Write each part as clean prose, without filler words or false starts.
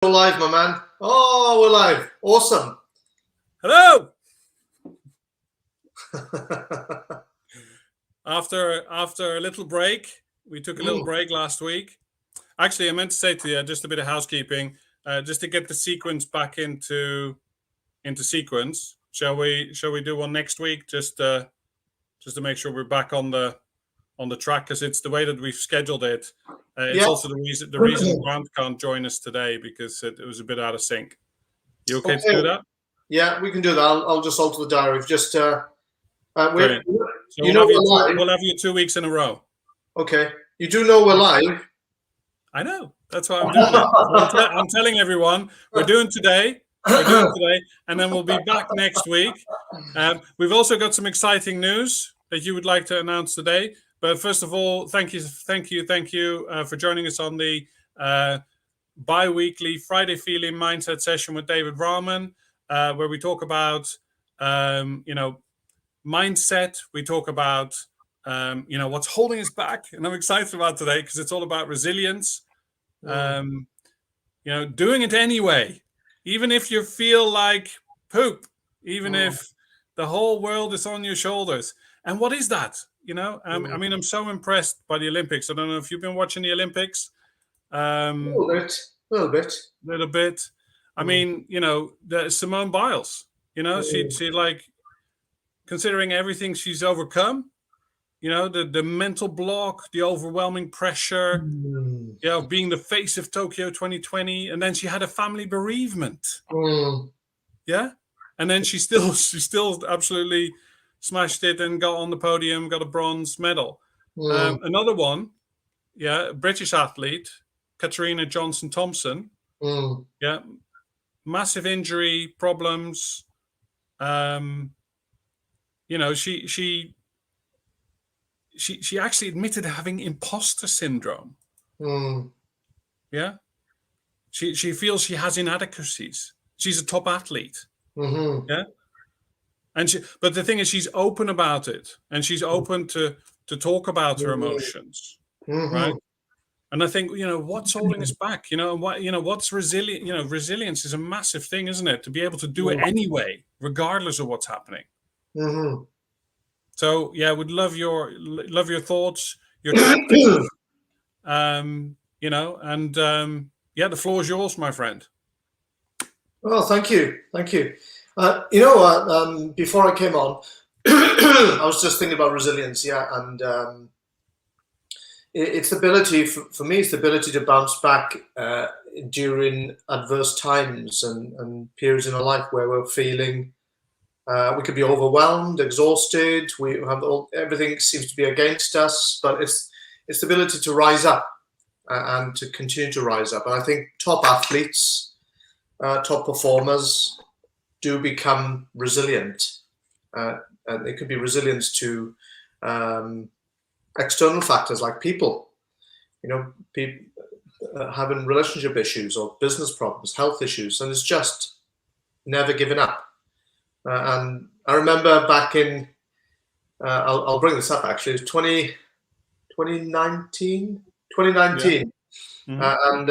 We're live, my man. Oh, we're live. Awesome. Hello. After a little break, we took a little break last week. Actually, I meant to say to you just a bit of housekeeping, just to get the sequence back into sequence. Shall we do one next week just to make sure we're back on the track, because it's the way that we've scheduled it. It's also the reason Grant can't join us today, because it was a bit out of sync. You okay to do that? Yeah, we can do that. I'll just alter the diary. Just brilliant. So we'll have you 2 weeks in a row. Okay. You do know we're live. I know. That's why I'm doing it. I'm telling everyone we're doing today. And then we'll be back next week. We've also got some exciting news that you would like to announce today. But first of all, thank you for joining us on the bi-weekly Friday Feeling Mindset Session with David Rahman, where we talk about mindset. We talk about what's holding us back, and I'm excited about today because it's all about resilience. Doing it anyway, even if you feel like poop, even if the whole world is on your shoulders. And what is that? I'm so impressed by the Olympics. I don't know if you've been watching the Olympics. A little bit. I mean, the Simone Biles, she like, considering everything she's overcome, the mental block, the overwhelming pressure, being the face of Tokyo 2020, and then she had a family bereavement. Yeah. And then she still absolutely smashed it and got on the podium, got a bronze medal. Another one, British athlete, Katarina Johnson-Thompson. Massive injury problems. She actually admitted having imposter syndrome. Yeah. She feels she has inadequacies. She's a top athlete. Yeah. But the thing is, she's open about it, and she's open to talk about her emotions, right? And I think, what's holding us back, what's resilient, resilience is a massive thing, isn't it? To be able to do it anyway, regardless of what's happening. So would love your thoughts, your tactics, the floor is yours, my friend. Well, thank you. Before I came on, I was just thinking about resilience, and it's the ability, for me, it's the ability to bounce back during adverse times and periods in our life where we're feeling, we could be overwhelmed, exhausted, we have everything seems to be against us, but it's the ability to rise up and to continue to rise up. And I think top athletes, top performers do become resilient, and it could be resilience to external factors like people, people having relationship issues or business problems, health issues, and it's just never giving up. And I remember back in, I'll bring this up actually, it was 2019. And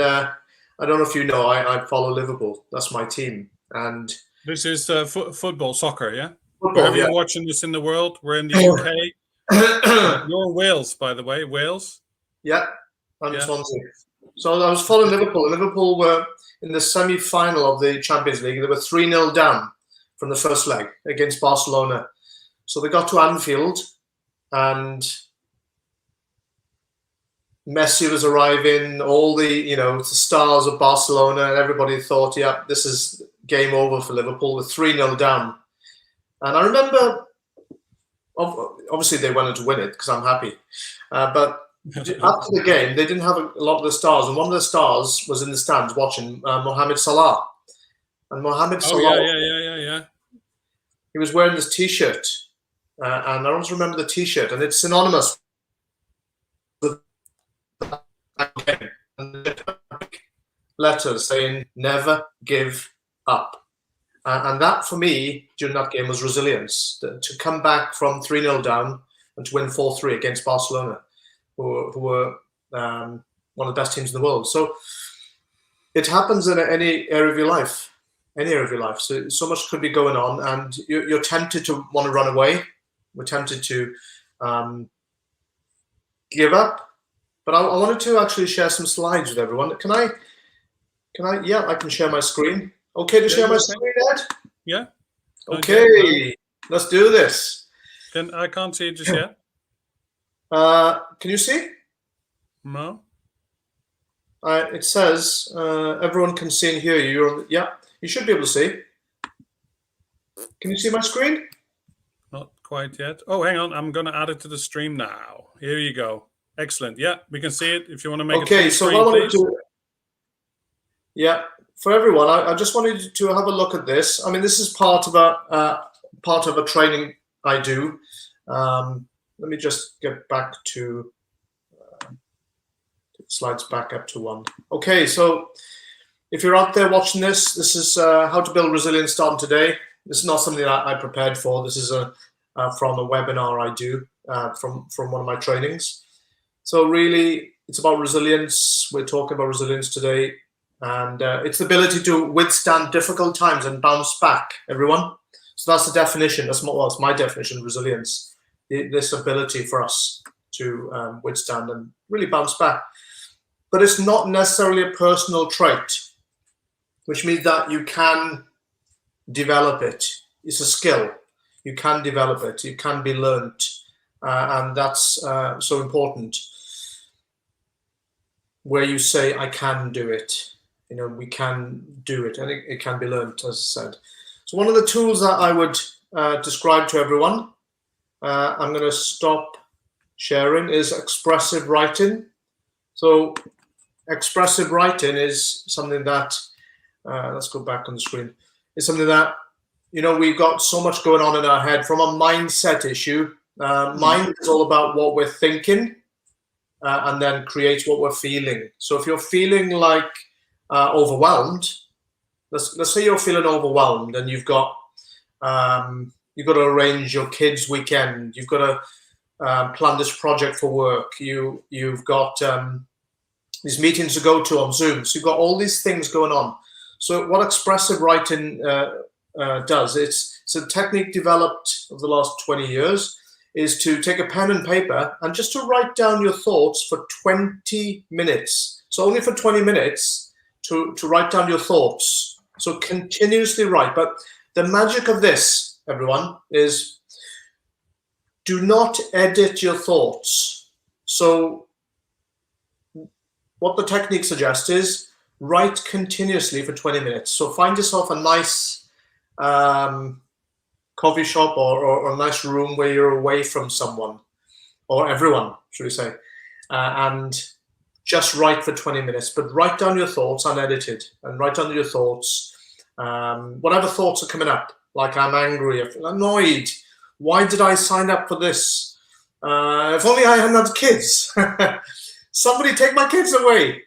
I don't know if you know, I follow Liverpool. That's my team. And this is football, soccer, yeah? Football, wherever you're watching this in the world, we're in the UK. You're in Wales, by the way, Wales. Yeah, I'm Swansea. So I was following Liverpool. Liverpool were in the semi-final of the Champions League. They were 3-0 down from the first leg against Barcelona. So they got to Anfield, and Messi was arriving, all the, the stars of Barcelona, and everybody thought, this is game over for Liverpool. We're 3-0 down. And I remember, obviously they wanted to win it because I'm happy. But after the game, they didn't have a lot of the stars. And one of the stars was in the stands watching Mohamed Salah. And Mohamed Salah, he was wearing this T-shirt. And I always remember the T-shirt. And it's synonymous with letters saying, never give up. And that, for me, during that game was resilience. To come back from 3-0 down and to win 4-3 against Barcelona, who were one of the best teams in the world. So it happens in any area of your life, any area of your life. So much could be going on, and you're tempted to want to run away. We're tempted to give up. But I wanted to actually share some slides with everyone. Can I? Yeah, I can share my screen. Okay to share my screen, Ed? Yeah. Okay, let's do this. I can't see it just yet. Can you see? No. It says everyone can see and hear you. Yeah, you should be able to see. Can you see my screen? Not quite yet. Oh, hang on. I'm going to add it to the stream now. Here you go. Excellent. Yeah, we can see it. If you want to make it full so screen, what I wanted please. to, yeah, for everyone, I just wanted to have a look at this. I mean, this is part of a training I do. Let me just get back to slides back up to 1. Okay, so if you're out there watching this, this is how to build resilience starting today. This is not something that I prepared for. This is from a webinar I do from one of my trainings. So really, it's about resilience. We're talking about resilience today, and it's the ability to withstand difficult times and bounce back, everyone. So that's the definition. That's my definition of resilience. This ability for us to withstand and really bounce back. But it's not necessarily a personal trait, which means that you can develop it. It's a skill. You can develop it. It can be learnt. And that's so important. Where you say, I can do it. We can do it. And it can be learnt, as I said. So one of the tools that I would describe to everyone, I'm going to stop sharing, is expressive writing. So expressive writing is something that, let's go back on the screen, is something that, we've got so much going on in our head from a mindset issue. Mind is all about what we're thinking and then creates what we're feeling. So if you're feeling like overwhelmed, let's say you're feeling overwhelmed and you've got to arrange your kids' weekend, you've got to plan this project for work, you've got these meetings to go to on Zoom. So you've got all these things going on. So what expressive writing does, it's a technique developed over the last 20 years, is to take a pen and paper and just to write down your thoughts for 20 minutes. So only for 20 minutes to write down your thoughts. So continuously write. But the magic of this, everyone, is do not edit your thoughts. So what the technique suggests is write continuously for 20 minutes. So find yourself a nice coffee shop or a nice room where you're away from someone or everyone, should we say, and just write for 20 minutes. But write down your thoughts unedited and write down your thoughts, whatever thoughts are coming up, like I'm angry, I feel annoyed. Why did I sign up for this? If only I hadn't had kids. Somebody take my kids away.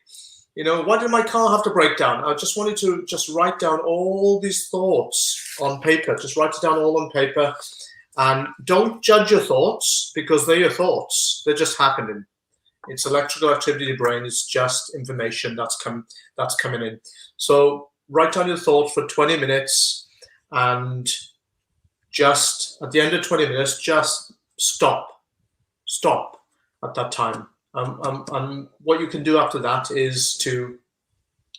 Why did my car have to break down? I just wanted to just write down all these thoughts on paper. Just write it down all on paper. And don't judge your thoughts because they're your thoughts. They're just happening. It's electrical activity in your brain. It's just information that's coming in. So write down your thoughts for 20 minutes and just at the end of 20 minutes, just stop at that time. And what you can do after that is to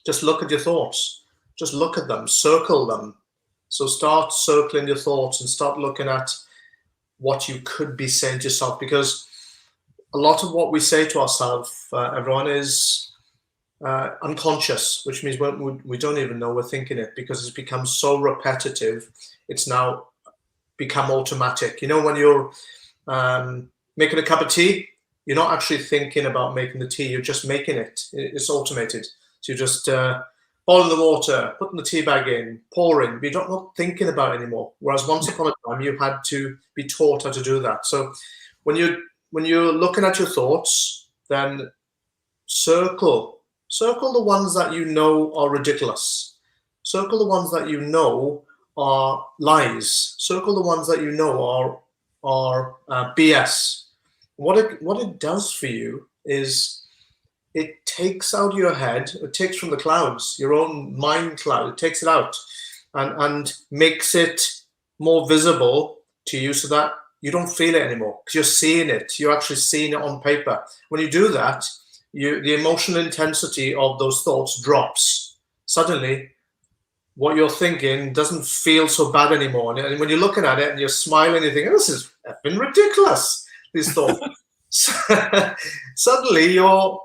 just look at your thoughts. Just look at them, circle them. So start circling your thoughts and start looking at what you could be saying to yourself, because a lot of what we say to ourselves, everyone, is unconscious, which means we don't even know we're thinking it because it's become so repetitive. It's now become automatic. When you're making a cup of tea, you're not actually thinking about making the tea. You're just making it. It's automated. So you're just boiling the water, putting the tea bag in, pouring. But you're not thinking about it anymore. Whereas once upon a time, you had to be taught how to do that. So when you're looking at your thoughts, then circle the ones that you know are ridiculous. Circle the ones that you know are lies. Circle the ones that you know are BS. What it does for you is it takes out your head, it takes from the clouds, your own mind cloud, it takes it out and makes it more visible to you so that you don't feel it anymore because you're seeing it. You're actually seeing it on paper. When you do that, the emotional intensity of those thoughts drops. Suddenly, what you're thinking doesn't feel so bad anymore. And when you're looking at it and you're smiling, you think, this is effing ridiculous, these thoughts. Suddenly your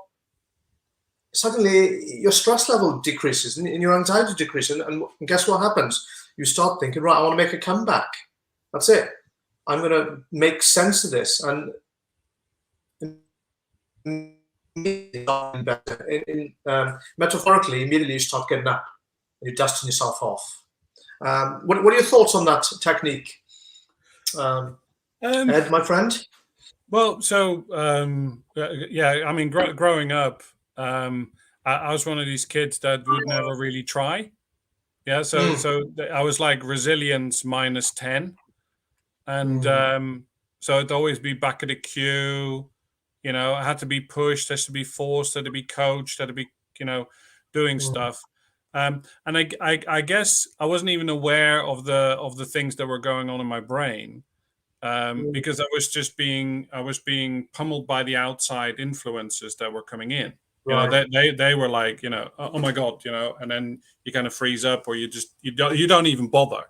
stress level decreases and your anxiety decreases. And guess what happens? You start thinking, right, I want to make a comeback. That's it. I'm going to make sense of this. And metaphorically, immediately you start getting up and you're dusting yourself off. What are your thoughts on that technique, Ed, my friend? Well, so yeah, I mean, growing up, I was one of these kids that would never really try. Yeah, so I was like rɪഃzɪlɪəns -10, and so it'd always be back of the queue. You know, I had to be pushed, had to be forced, had to be coached, had to be, doing stuff. And I guess I wasn't even aware of the things that were going on in my brain. Because I was being pummeled by the outside influences that were coming in. Right. They were like, oh my God, and then you kind of freeze up, or you don't even bother,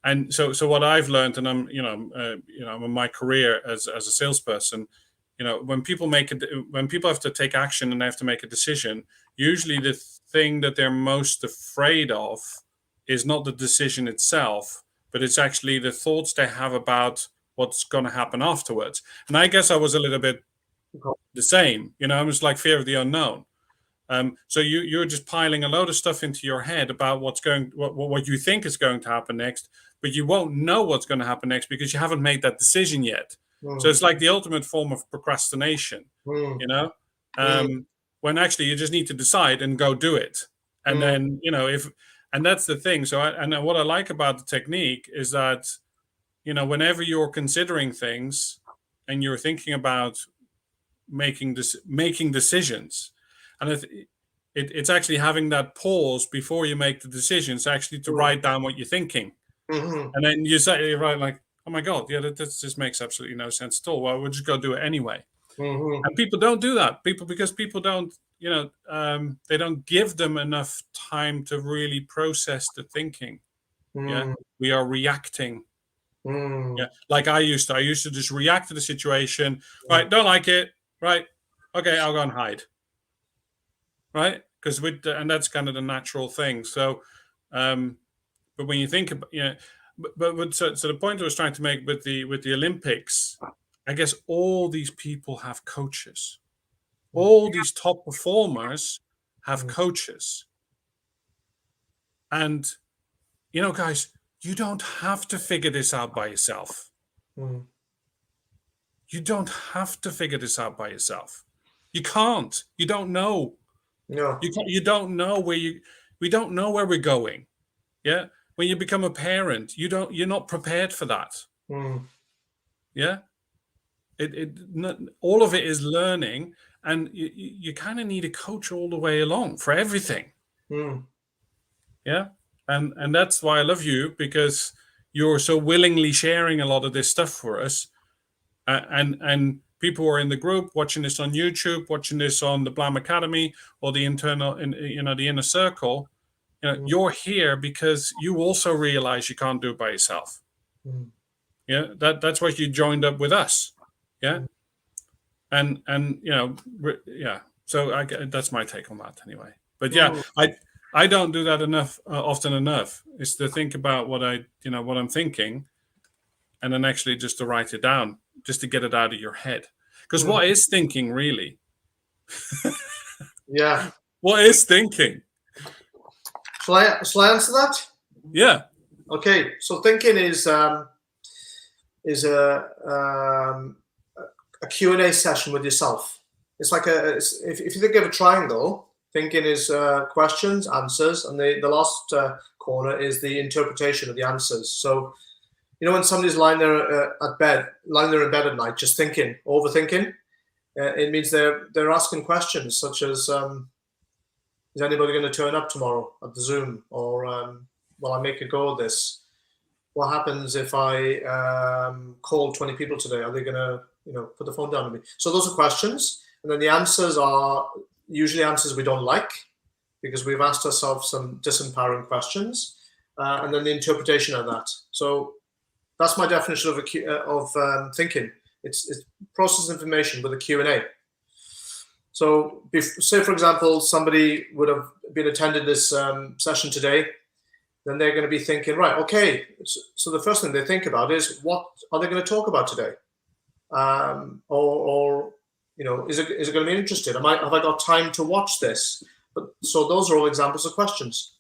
and so what I've learned, and I'm in my career as a salesperson, when people have to take action and they have to make a decision, usually the thing that they're most afraid of is not the decision itself, but it's actually the thoughts they have about what's going to happen afterwards. And I guess I was a little bit the same, it was like fear of the unknown. So you're just piling a load of stuff into your head about what you think is going to happen next, but you won't know what's going to happen next because you haven't made that decision yet. So it's like the ultimate form of procrastination, when actually you just need to decide and go do it. And then, and that's the thing. So, what I like about the technique is that, whenever you're considering things and you're thinking about making decisions, and it's actually having that pause before you make the decisions, actually to write down what you're thinking, and then you're right, like, oh my God, yeah, that just makes absolutely no sense at all. Well, we'll just go do it anyway. And people don't do that. Because people don't. They don't give them enough time to really process the thinking. Yeah, we are reacting. Yeah, like I used to just react to the situation. Right, don't like it. Right, okay, I'll go and hide. Right, because and that's kind of the natural thing. So, but when you think about, so the point I was trying to make with the Olympics, I guess all these people have coaches. All these top performers have coaches. And, guys, you don't have to figure this out by yourself. You don't have to figure this out by yourself. You can't. You don't know. No. You don't know we don't know where we're going. Yeah. When you become a parent, you're not prepared for that. Yeah. All of it is learning. And you kind of need a coach all the way along for everything. Yeah. And that's why I love you, because you're so willingly sharing a lot of this stuff for us. And people who are in the group watching this on YouTube, watching this on the Blam Academy or the the inner circle, you're here because you also realize you can't do it by yourself. Yeah. That's why you joined up with us. Yeah. And yeah. So that's my take on that anyway. But yeah, I don't do that often enough. Is to think about what I'm thinking, and then actually just to write it down, just to get it out of your head. Because what is thinking really? Yeah. What is thinking? Shall I answer that? Yeah. Okay. So thinking is a Q&A session with yourself. It's like if you think of a triangle, thinking is questions, answers, and the last corner is the interpretation of the answers. So, when somebody's lying there in bed at night, just thinking, overthinking, it means they're asking questions such as, is anybody going to turn up tomorrow at the Zoom? Or will I make a go of this? What happens if I call 20 people today? Are they going to, put the phone down on me? So those are questions. And then the answers are usually answers we don't like, because we've asked ourselves some disempowering questions. And then the interpretation of that. So that's my definition of thinking. It's process information with a Q&A. So say, for example, somebody would have been attending this session today, then they're going to be thinking, right, okay, so the first thing they think about is, what are they going to talk about today? Or is it going to be interesting? Have I got time to watch this? So those are all examples of questions.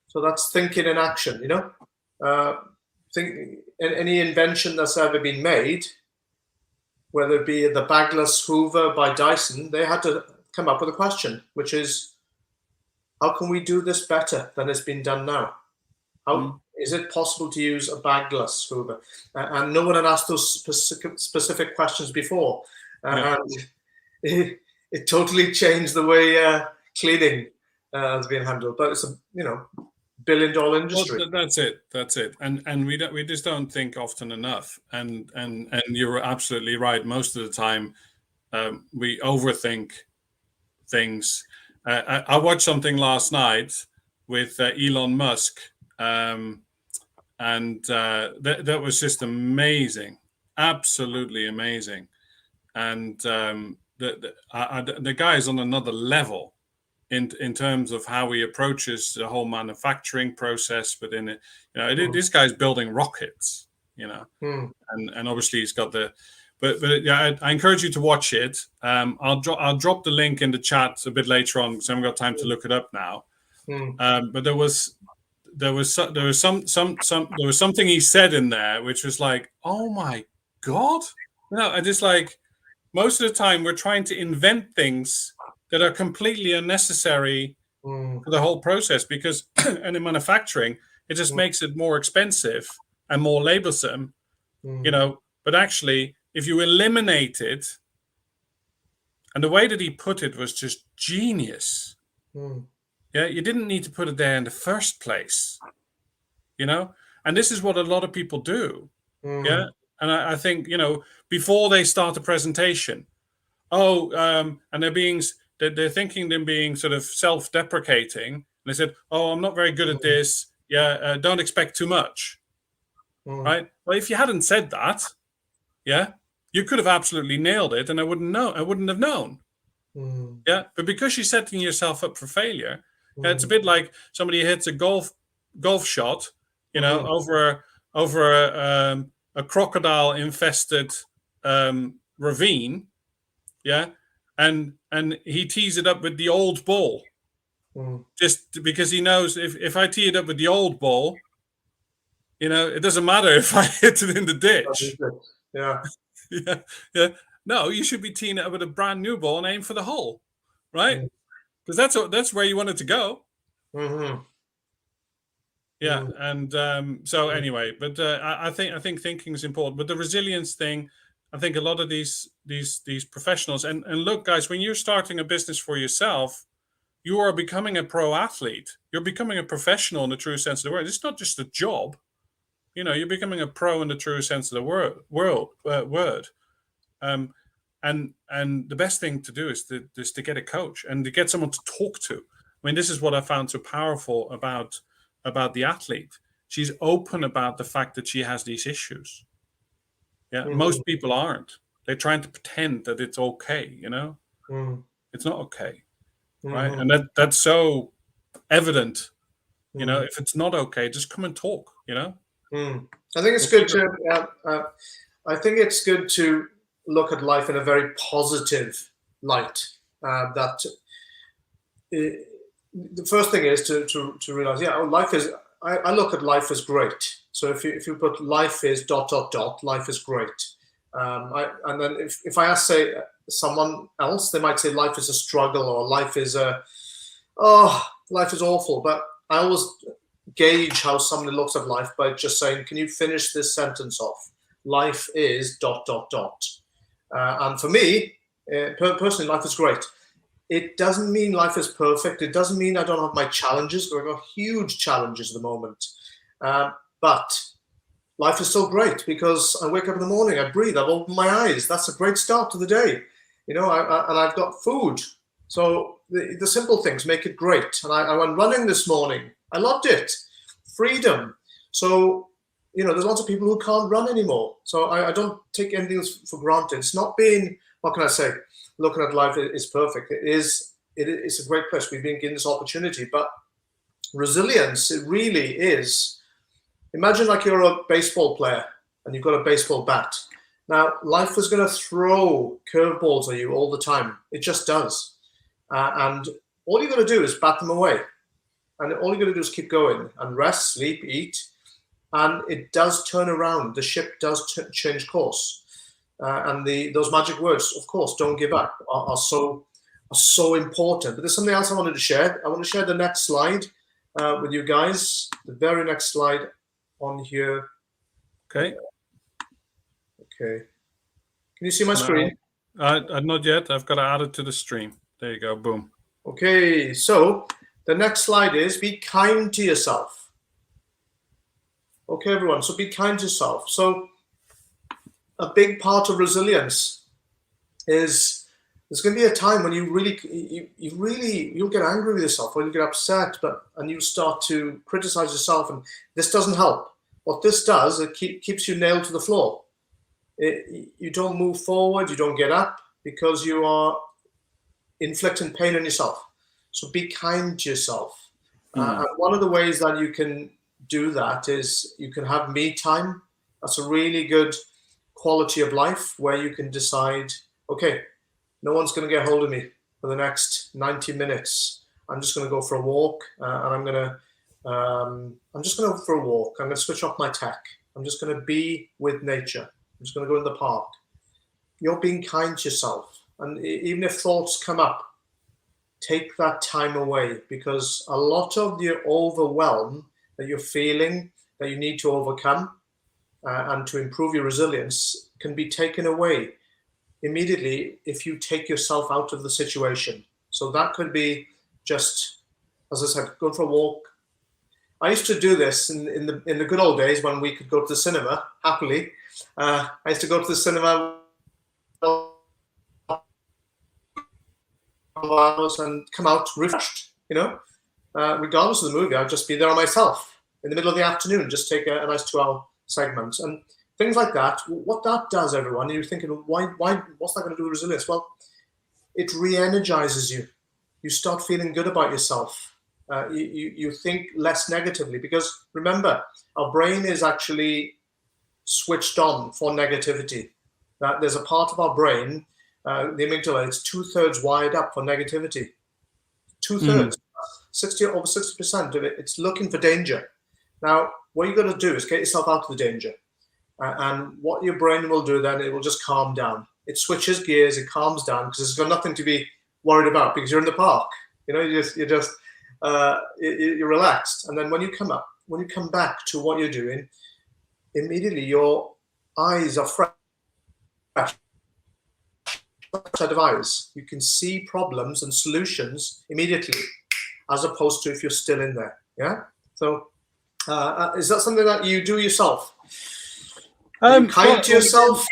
So that's thinking in action, any invention that's ever been made, whether it be the bagless Hoover by Dyson, they had to come up with a question, which is, how can we do this better than it's been done now? How is it possible to use a bagless Hoover? And no one had asked those specific questions before. And it totally changed the way cleaning has been handled. But it's a billion-dollar industry. Well, that's it. And we just don't think often enough. And you're absolutely right. Most of the time, we overthink things. I watched something last night with Elon Musk, and that was just amazing, absolutely amazing. And the guy is on another level in terms of how he approaches the whole manufacturing process. But in it, this guy's building rockets, and obviously he's got the. But yeah, I encourage you to watch it. I'll drop the link in the chat a bit later on, because I haven't got time to look it up now. But there was something he said in there which was like, oh my God! I just like, most of the time we're trying to invent things that are completely unnecessary for the whole process, because and in manufacturing it just makes it more expensive and more laboursome, But actually, if you eliminate it, and the way that he put it was just genius. Yeah, you didn't need to put it there in the first place, And this is what a lot of people do. Yeah, and I think before they start a presentation, and they're thinking them being sort of self-deprecating. And they said, "Oh, I'm not very good at this. Yeah, don't expect too much." Right? Well, if you hadn't said that, you could have absolutely nailed it, and I wouldn't have known. Yeah, but because you're setting yourself up for failure, it's a bit like somebody hits a golf shot, over a crocodile-infested ravine, and he tees it up with the old ball, just because he knows if I tee it up with the old ball, it doesn't matter if I hit it in the ditch. Yeah. No, you should be teeing it up with a brand new ball and aim for the hole, right? Because that's where you want it to go. Yeah, and so anyway, but I think thinking is important. But the resilience thing, I think a lot of these professionals, and look, guys, when you're starting a business for yourself, you are becoming a pro athlete. You're becoming a professional in the true sense of the word. It's not just a job. You're becoming a pro in the true sense of the word. And the best thing to do is to get a coach and to get someone to talk to. I mean, this is what I found so powerful about the athlete. She's open about the fact that she has these issues. Yeah, most people aren't. They're trying to pretend that it's okay. It's not okay, right? And that's so evident. If it's not okay, just come and talk. I think it's good to. I think it's good to look at life in a very positive light. That the first thing is to realize, life is. I look at life as great. So if you put life is ... life is great. And then if I ask, say, someone else, they might say life is a struggle, or life is life is awful. But I always gauge how somebody looks at life by just saying, can you finish this sentence off? Life is ... And for me, Personally, life is great. It doesn't mean life is perfect. It doesn't mean I don't have my challenges. I've got huge challenges at the moment. But life is still great because I wake up in the morning, I breathe, I've opened my eyes. That's a great start to the day. And I've got food. So the simple things make it great. And I went running this morning. I loved it. Freedom. So, there's lots of people who can't run anymore. So I don't take anything for granted. It's not being, what can I say, looking at life is perfect. It's a great place. We've been given this opportunity. But resilience, it really is. Imagine like you're a baseball player and you've got a baseball bat. Now, life is going to throw curveballs at you all the time. It just does. And all you've got to do is bat them away. And all you've got to do is keep going and rest, sleep, eat. And it does turn around. The ship does change course. And those magic words, of course, don't give up, are so important. But there's something else I wanted to share. I want to share the next slide with you guys. The very next slide on here. Okay. Can you see my screen? Not yet. I've got to add it to the stream. There you go. Boom. Okay. So the next slide is be kind to yourself. Okay, everyone. So be kind to yourself. So a big part of resilience is there's going to be a time when you'll get angry with yourself, or you get upset, and you start to criticize yourself, and this doesn't help. What this does, it keeps you nailed to the floor. You don't move forward, you don't get up because you are inflicting pain on yourself. So be kind to yourself. And one of the ways that you can do that is you can have me time. That's a really good quality of life where you can decide, okay, no one's going to get hold of me for the next 90 minutes. I'm just going to go for a walk, and I'm just going to go for a walk. I'm going to switch off my tech. I'm just going to be with nature. I'm just going to go in the park. You're being kind to yourself. And even if thoughts come up, take that time away, because a lot of the overwhelm that you're feeling, that you need to overcome and to improve your resilience, can be taken away immediately if you take yourself out of the situation. So that could be just, as I said, going for a walk. I used to do this in the good old days when we could go to the cinema happily. I used to go to the cinema and come out refreshed, regardless of the movie. I'd just be there on myself in the middle of the afternoon, just take a nice 2-hour segment and things like that. What that does, everyone, you're thinking, why? What's that going to do with resilience? Well, it re-energizes you. You start feeling good about yourself. You think less negatively, because remember, our brain is actually switched on for negativity. That there's a part of our brain, the amygdala, it's 2/3 wired up for negativity. 2/3, over 60% of it, it's looking for danger. Now, what you've got to do is get yourself out of the danger. And what your brain will do then, it will just calm down. It switches gears, it calms down, because it's got nothing to be worried about, because you're in the park. You're relaxed. And then when you come back to what you're doing, immediately your eyes are fresh. Set of eyes. You can see problems and solutions immediately, as opposed to if you're still in there. Yeah. So, is that something that you do yourself? Kind to yourself?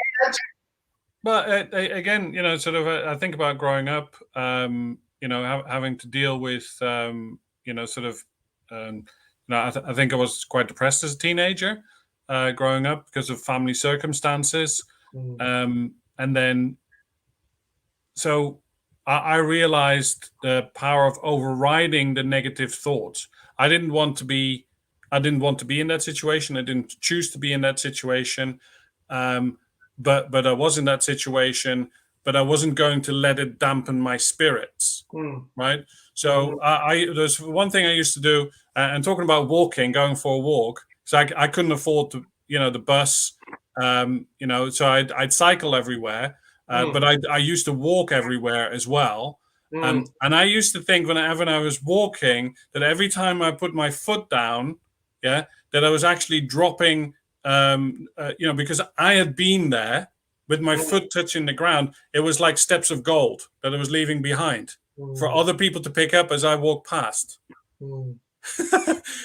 But again, I think about growing up, having to deal with, I think I was quite depressed as a teenager growing up because of family circumstances. And then, so I realized the power of overriding the negative thoughts. I didn't want to be in that situation. I didn't choose to be in that situation. But I was in that situation, but I wasn't going to let it dampen my spirits. Right. So there's one thing I used to do, and talking about walking, going for a walk. So I couldn't afford to, the bus, so I'd cycle everywhere. But I used to walk everywhere as well. And I used to think whenever I was walking that every time I put my foot down, that I was actually dropping, because I had been there with my foot touching the ground, it was like steps of gold that I was leaving behind for other people to pick up as I walked past. And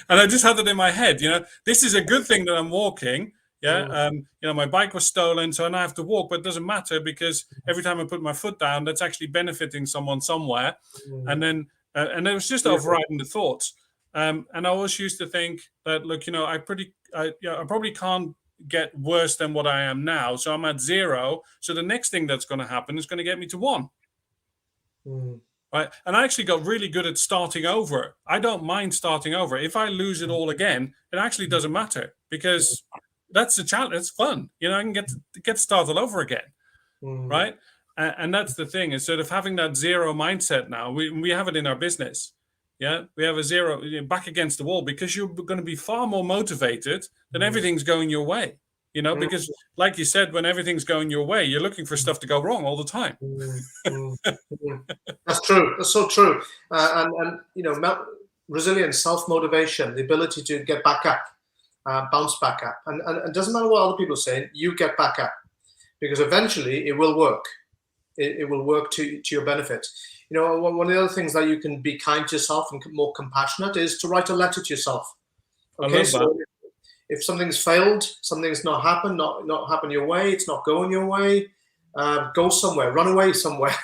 I just had it in my head, this is a good thing that I'm walking. Yeah. My bike was stolen, so now I have to walk, but it doesn't matter because every time I put my foot down, that's actually benefiting someone somewhere. And then, and it was just overriding the thoughts. And I always used to think that, look, I probably can't get worse than what I am now. So I'm at 0. So the next thing that's going to happen is going to get me to 1. Right. And I actually got really good at starting over. I don't mind starting over. If I lose it all again, it actually doesn't matter because that's the challenge. It's fun. I can get started over again. Right. And that's the thing. Instead of having that 0 mindset now, we have it in our business. Yeah, we have a 0 back against the wall because you're going to be far more motivated than everything's going your way. Because like you said, when everything's going your way, you're looking for stuff to go wrong all the time. That's true. That's so true. And resilience, self-motivation, the ability to get back up, bounce back up. And it doesn't matter what other people are saying, you get back up because eventually it will work. It will work to your benefit. One of the other things that you can be kind to yourself and more compassionate is to write a letter to yourself. Okay, so if something's failed, something's not happened your way, it's not going your way, go somewhere, run away somewhere,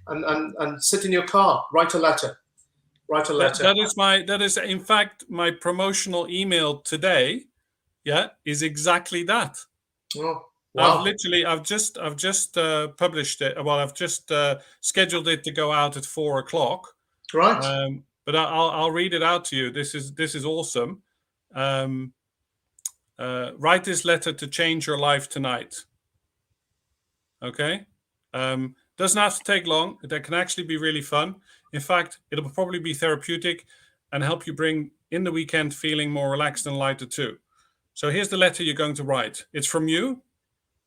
and sit in your car, write a letter. That is in fact my promotional email today. Yeah, is exactly that. Oh. Wow. I've just published it. Well, I've just scheduled it to go out at 4:00. Right. But I'll read it out to you. This is awesome. Write this letter to change your life tonight. Okay. Doesn't have to take long. That can actually be really fun. In fact, it'll probably be therapeutic and help you bring in the weekend feeling more relaxed and lighter too. So here's the letter you're going to write. It's from you.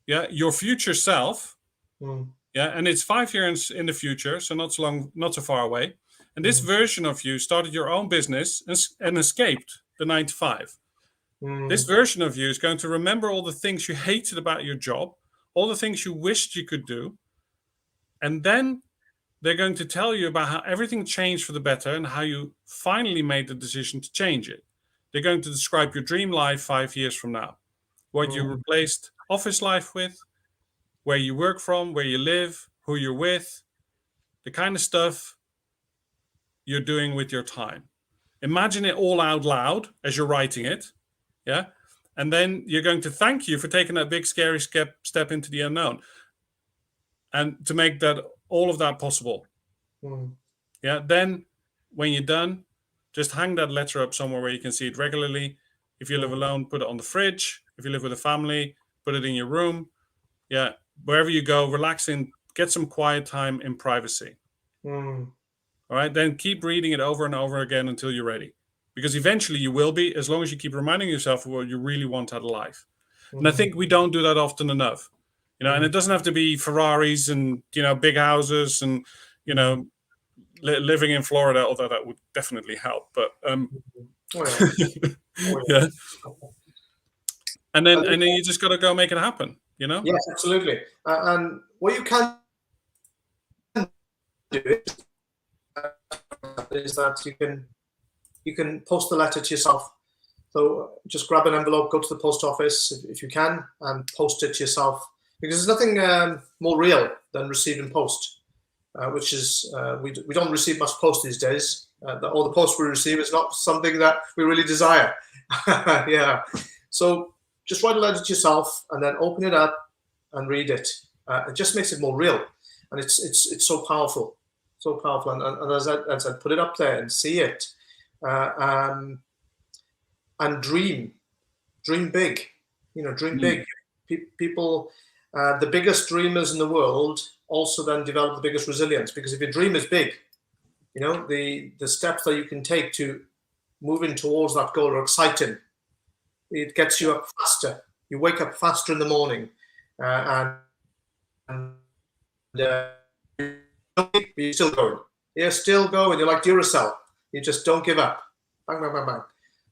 Yeah, your future self. Yeah, and it's 5 years in the future, so not so far away. And this version of you started your own business and escaped the 9 to 5. This version of you is going to remember all the things you hated about your job, all the things you wished you could do, and then they're going to tell you about how everything changed for the better and how you finally made the decision to change it. They're going to describe your dream life 5 years from now, what you replaced office life with, where you work from, where you live, who you're with, the kind of stuff you're doing with your time. Imagine it all out loud as you're writing it. Yeah. And then you're going to thank you for taking that big, scary step into the unknown and to make all of that possible. Yeah. Then when you're done, just hang that letter up somewhere where you can see it regularly. If you live alone, put it on the fridge. If you live with a family, put it in your room. Yeah. Wherever you go, relaxing, get some quiet time in privacy. All right. Then keep reading it over and over again until you're ready. Because eventually you will be, as long as you keep reminding yourself of what you really want out of life. And I think we don't do that often enough. And it doesn't have to be Ferraris and, big houses and, living in Florida, although that would definitely help. But yeah. And then you just got to go make it happen, Yes, absolutely. And what you can do is that you can post the letter to yourself. So just grab an envelope, go to the post office if you can, and post it to yourself. Because there's nothing more real than receiving post, which is we don't receive much post these days. All the post we receive is not something that we really desire. Yeah. So just write a letter to yourself and then open it up and read it. It just makes it more real, and it's so powerful, so powerful. And as I put it up there and see it, and dream big. Dream big. People, the biggest dreamers in the world also then develop the biggest resilience, because if your dream is big, the steps that you can take to moving towards that goal are exciting. It gets you up faster. You wake up faster in the morning, and you're still going. You're still going. You're like Duracell. You just don't give up. Bang, bang, bang, bang.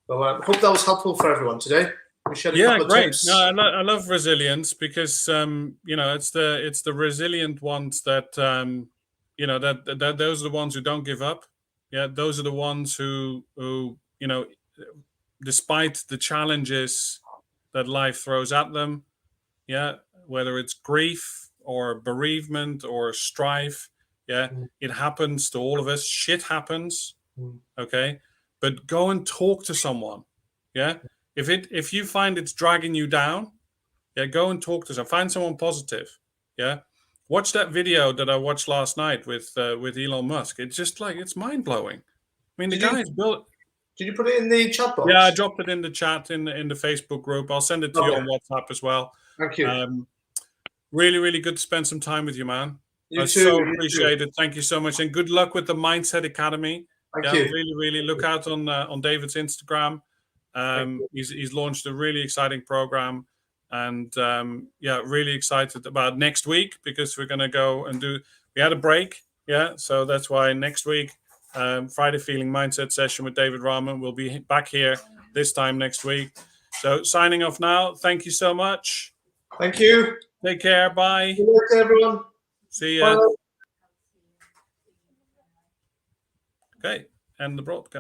So I hope that was helpful for everyone today. We shared a Yeah, couple of great. tips. No, I love resilience because it's the resilient ones that that those are the ones who don't give up. Yeah, those are the ones who despite the challenges that life throws at them, yeah, whether it's grief or bereavement or strife, yeah, it happens to all of us. Shit happens, okay, but go and talk to someone, yeah. If you find it's dragging you down, yeah, go and talk to someone. Find someone positive, yeah. Watch that video that I watched last night with Elon Musk. It's just like, it's mind blowing. I mean, the guy's built. Did you put it in the chat box? Yeah, I dropped it in the chat in the Facebook group. I'll send it to you on WhatsApp as well. Thank you. Really, really good to spend some time with you, man. You I too. so appreciate it. Thank you so much, and good luck with the Mindset Academy. Thank you. Really, really look out on David's Instagram. He's launched a really exciting program, and really excited about next week because we're going to go and do. We had a break, so that's why next week, Friday Feeling Mindset Session with David Rahman. We'll be back here this time next week. So signing off now. Thank you so much. Thank you. Take care. Bye. Good luck to everyone. See ya. Bye. Okay, end the broadcast.